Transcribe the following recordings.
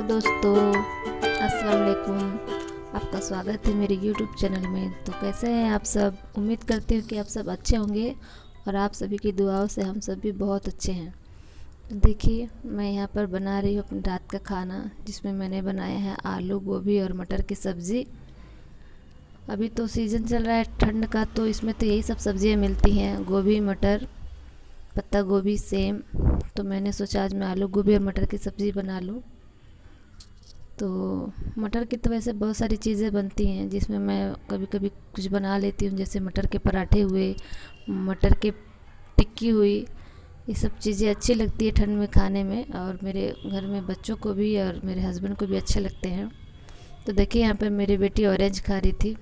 दोस्तों, अस्सलाम वालेकुम। आपका स्वागत है मेरे YouTube चैनल में। तो कैसे हैं आप सब? उम्मीद करती हूँ कि आप सब अच्छे होंगे और आप सभी की दुआओं से हम सब भी बहुत अच्छे हैं। देखिए, मैं यहाँ पर बना रही हूँ अपनी रात का खाना, जिसमें मैंने बनाया है आलू गोभी और मटर की सब्ज़ी। अभी तो सीज़न चल रहा है ठंड का, तो इसमें तो यही सब सब्ज़ियाँ मिलती हैं, गोभी, मटर, पत्ता गोभी, सेम। तो मैंने सोचा आज मैं आलू गोभी और मटर की सब्ज़ी बना लूँ। तो मटर की तो वैसे बहुत सारी चीज़ें बनती हैं, जिसमें मैं कभी कभी कुछ बना लेती हूँ, जैसे मटर के पराठे हुए, मटर की टिक्की हुई। ये सब चीज़ें अच्छी लगती है ठंड में खाने में, और मेरे घर में बच्चों को भी और मेरे हस्बैंड को भी अच्छे लगते हैं। तो देखिए, यहाँ पे मेरी बेटी ऑरेंज खा रही थी,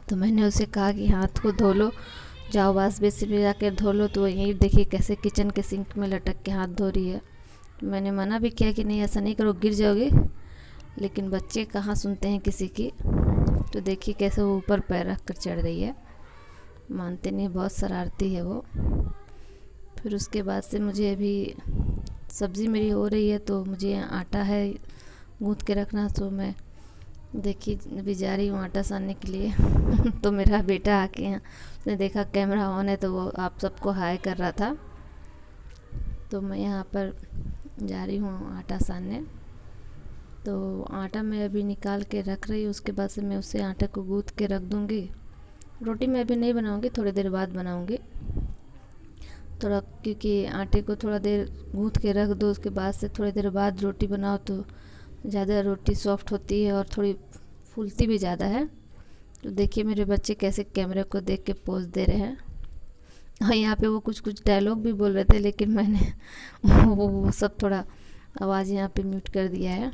तो मैंने उसे कहा कि हाथ को धो लो, जाओ वाश बेसिन में जाकर धो लो। तो यही देखिए कैसे किचन के सिंक में लटक के हाथ धो रही है। मैंने मना भी किया कि नहीं, ऐसा नहीं करो, गिर जाओगे, लेकिन बच्चे कहाँ सुनते हैं किसी की। तो देखिए कैसे वो ऊपर पैर रख कर चढ़ रही है, मानते नहीं, बहुत शरारती है वो। फिर उसके बाद से मुझे अभी सब्ज़ी मेरी हो रही है, तो मुझे आटा है गूँथ के रखना, तो मैं देखिए अभी जा रही हूँ आटा सानने के लिए। तो मेरा बेटा आके यहाँ उसने देखा कैमरा ऑन है, तो वो आप सबको हाय कर रहा था। तो मैं यहाँ पर जा रही हूँ आटा सानने। तो आटा मैं अभी निकाल के रख रही हूँ, उसके बाद से मैं उसे आटे को गूँथ के रख दूँगी। रोटी मैं अभी नहीं बनाऊँगी, थोड़ी देर बाद बनाऊँगी थोड़ा, क्योंकि आटे को थोड़ा देर गूँथ के रख दो, उसके बाद से थोड़ी देर बाद रोटी बनाओ तो ज़्यादा रोटी सॉफ्ट होती है और थोड़ी फूलती भी ज़्यादा है। तो देखिए मेरे बच्चे कैसे कैमरे को देख के पोज दे रहे हैं। और यहाँ पे वो कुछ कुछ डायलॉग भी बोल रहे थे, लेकिन मैंने वो सब थोड़ा आवाज़ यहाँ पे म्यूट कर दिया है।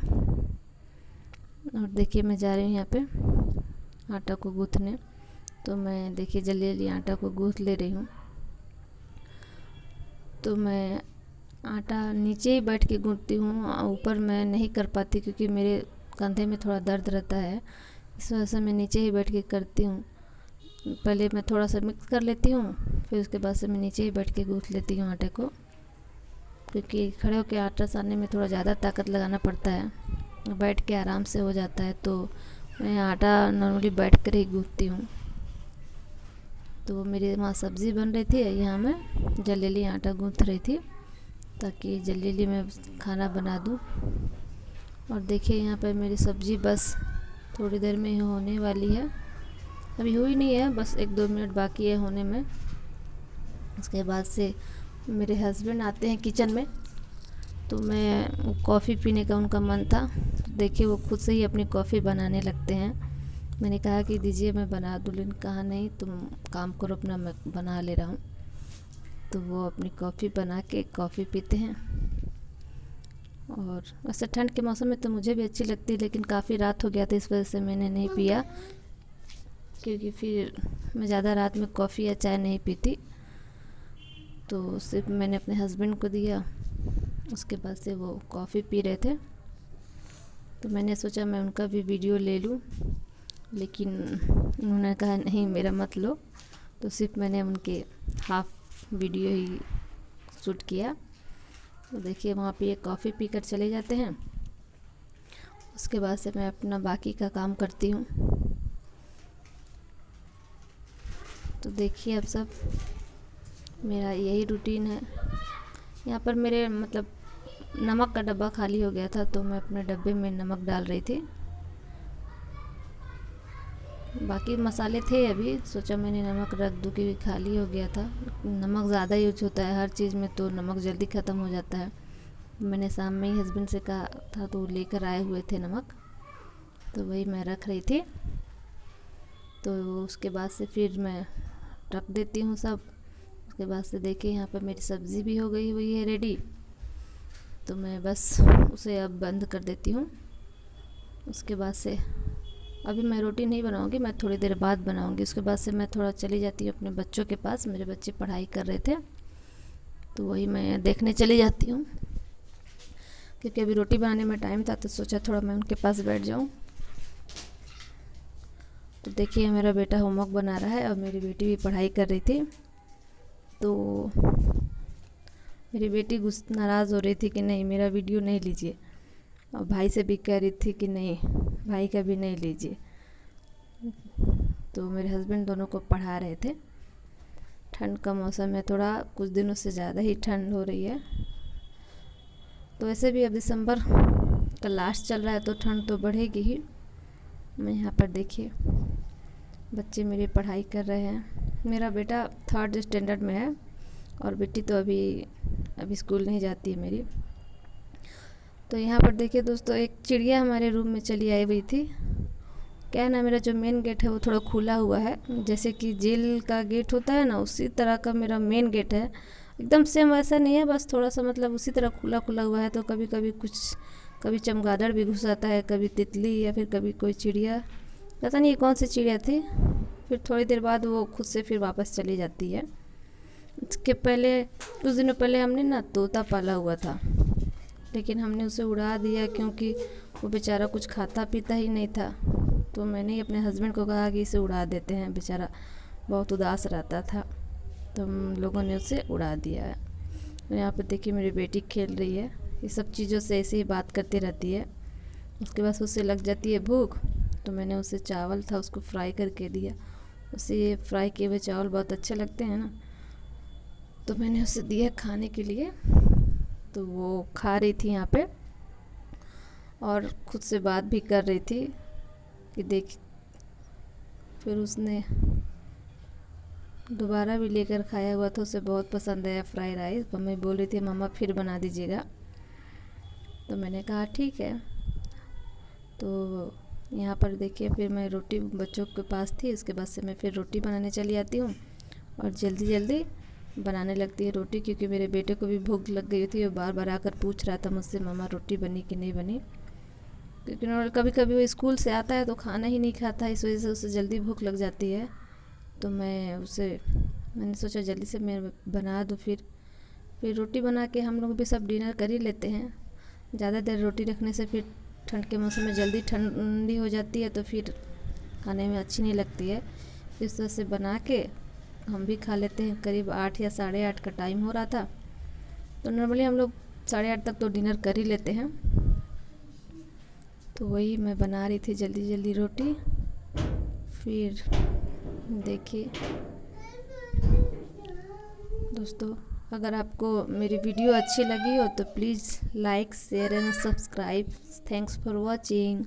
और देखिए मैं जा रही हूँ यहाँ पे आटा को गूँथने। तो मैं देखिए जल्दी जल्दी आटा को गूँथ ले रही हूँ। तो मैं आटा नीचे ही बैठ के गूँथती हूँ, ऊपर मैं नहीं कर पाती क्योंकि मेरे कंधे में थोड़ा दर्द रहता है, इस वजह से मैं नीचे ही बैठ के करती हूँ। पहले मैं थोड़ा सा मिक्स कर लेती हूँ, फिर उसके बाद से मैं नीचे ही बैठ के गूँथ लेती हूँ आटे को, क्योंकि खड़े होकर आटा सानने में थोड़ा ज़्यादा ताकत लगाना पड़ता है, बैठ के आराम से हो जाता है। तो मैं आटा नॉर्मली बैठ कर ही गूँथती हूँ। तो मेरी वहाँ सब्ज़ी बन रही थी, यहाँ मैं जल्दी जल्दी आटा गूँथ रही थी ताकि जल्दी जल्दी मैं खाना बना दूँ। और देखिए यहाँ पर मेरी सब्ज़ी बस थोड़ी देर में ही होने वाली है, अभी हुई नहीं है, बस 1-2 मिनट बाकी है होने में। उसके बाद से मेरे हस्बैंड आते हैं किचन में, तो मैं कॉफ़ी पीने का उनका मन था। देखिए वो खुद से ही अपनी कॉफ़ी बनाने लगते हैं। मैंने कहा कि दीजिए मैं बना दूँ, लेकिन कहा नहीं, तुम काम करो अपना, मैं बना ले रहा हूँ। तो वो अपनी कॉफ़ी बना के कॉफ़ी पीते हैं। और वैसे ठंड के मौसम में तो मुझे भी अच्छी लगती है, लेकिन काफ़ी रात हो गया था, इस वजह से मैंने नहीं पिया, क्योंकि फिर मैं ज़्यादा रात में कॉफ़ी या चाय नहीं पीती। तो सिर्फ मैंने अपने हस्बैंड को दिया, उसके बाद से वो कॉफ़ी पी रहे थे। तो मैंने सोचा मैं उनका भी वीडियो ले लूँ, लेकिन उन्होंने कहा नहीं मेरा मत लो। तो सिर्फ मैंने उनके हाफ वीडियो ही शूट किया। तो देखिए वहाँ पे ये कॉफ़ी पीकर चले जाते हैं, उसके बाद से मैं अपना बाकी का काम करती हूँ। तो देखिए अब सब मेरा यही रूटीन है। यहाँ पर मेरे मतलब नमक का डब्बा खाली हो गया था, तो मैं अपने डब्बे में नमक डाल रही थी। बाकी मसाले थे, अभी सोचा मैंने नमक रख दूँ क्योंकि खाली हो गया था। नमक ज़्यादा यूज होता है हर चीज़ में, तो नमक जल्दी ख़त्म हो जाता है। मैंने शाम में ही हस्बैंड से कहा था, तो लेकर आए हुए थे नमक, तो वही मैं रख रही थी। तो उसके बाद से फिर मैं रख देती हूँ सब। उसके बाद से देखिए यहाँ पर मेरी सब्ज़ी भी हो गई हुई है रेडी, तो मैं बस उसे अब बंद कर देती हूँ। उसके बाद से अभी मैं रोटी नहीं बनाऊंगी, मैं थोड़ी देर बाद बनाऊंगी। उसके बाद से मैं थोड़ा चली जाती हूँ अपने बच्चों के पास, मेरे बच्चे पढ़ाई कर रहे थे, तो वही मैं देखने चली जाती हूँ, क्योंकि अभी रोटी बनाने में टाइम था, तो सोचा थोड़ा मैं उनके पास बैठ जाऊँ। तो देखिए मेरा बेटा होमवर्क बना रहा है और मेरी बेटी भी पढ़ाई कर रही थी। तो मेरी बेटी नाराज़ हो रही थी कि नहीं मेरा वीडियो नहीं लीजिए, और भाई से भी कह रही थी कि नहीं, भाई का भी नहीं लीजिए। तो मेरे हस्बैंड दोनों को पढ़ा रहे थे। ठंड का मौसम है, थोड़ा कुछ दिनों से ज़्यादा ही ठंड हो रही है। तो वैसे भी अब दिसंबर का लास्ट चल रहा है तो ठंड तो बढ़ेगी ही। मैं यहाँ पर देखिए बच्चे मेरी पढ़ाई कर रहे हैं। मेरा बेटा 3rd स्टैंडर्ड में है और बेटी तो अभी स्कूल नहीं जाती है मेरी। तो यहाँ पर देखिए दोस्तों, एक चिड़िया हमारे रूम में चली आई हुई थी। क्या है ना, मेरा जो मेन गेट है वो थोड़ा खुला हुआ है, जैसे कि जेल का गेट होता है ना, उसी तरह का मेरा मेन गेट है। एकदम सेम वैसा नहीं है, बस थोड़ा सा मतलब उसी तरह खुला खुला हुआ है। तो कभी कभी कभी चमगादड़ भी घुस आता है, कभी तितली, या फिर कभी कोई चिड़िया, पता नहीं कौन सी चिड़िया थी। फिर थोड़ी देर बाद वो खुद से फिर वापस चली जाती है। इसके पहले कुछ दिनों पहले हमने ना तोता पाला हुआ था, लेकिन हमने उसे उड़ा दिया क्योंकि वो बेचारा कुछ खाता पीता ही नहीं था। तो मैंने अपने हस्बैंड को कहा कि इसे उड़ा देते हैं, बेचारा बहुत उदास रहता था। तो हम लोगों ने उसे उड़ा दिया है। तो यहाँ पर देखिए मेरी बेटी खेल रही है, ये सब चीज़ों से ऐसे ही बात करती रहती है। उसके बाद उसे लग जाती है भूख, तो मैंने उसे चावल था उसको फ्राई करके दिया। उसे ये फ्राई किए हुए चावल बहुत अच्छे लगते हैं ना, तो मैंने उसे दिया खाने के लिए। तो वो खा रही थी यहाँ पे और खुद से बात भी कर रही थी कि देख। फिर उसने दोबारा भी लेकर खाया हुआ था, उसे बहुत पसंद आया फ्राई राइस। मम्मी बोल रही थी मम्मा फिर बना दीजिएगा, तो मैंने कहा ठीक है। तो यहाँ पर देखिए फिर मैं रोटी बच्चों के पास थी, उसके बाद से मैं फिर रोटी बनाने चली आती हूँ और जल्दी जल्दी बनाने लगती है रोटी, क्योंकि मेरे बेटे को भी भूख लग गई थी। वो बार बार आकर पूछ रहा था मुझसे मम्मा रोटी बनी कि नहीं बनी, क्योंकि कभी कभी वो स्कूल से आता है तो खाना ही नहीं खाता है, इस वजह से उसे जल्दी भूख लग जाती है। तो मैंने सोचा जल्दी से मैं बना दूँ। फिर रोटी बना के हम लोग भी सब डिनर कर ही लेते हैं। ज़्यादा देर रोटी रखने से फिर ठंड के मौसम में जल्दी ठंडी हो जाती है, तो फिर खाने में अच्छी नहीं लगती है। इस तरह से बना के हम भी खा लेते हैं। करीब 8 या 8:30 का टाइम हो रहा था, तो नॉर्मली हम लोग 8:30 तक तो डिनर कर ही लेते हैं। तो वही मैं बना रही थी जल्दी जल्दी रोटी। फिर देखिए दोस्तों, अगर आपको मेरी वीडियो अच्छी लगी हो तो please like share and subscribe. Thanks for watching.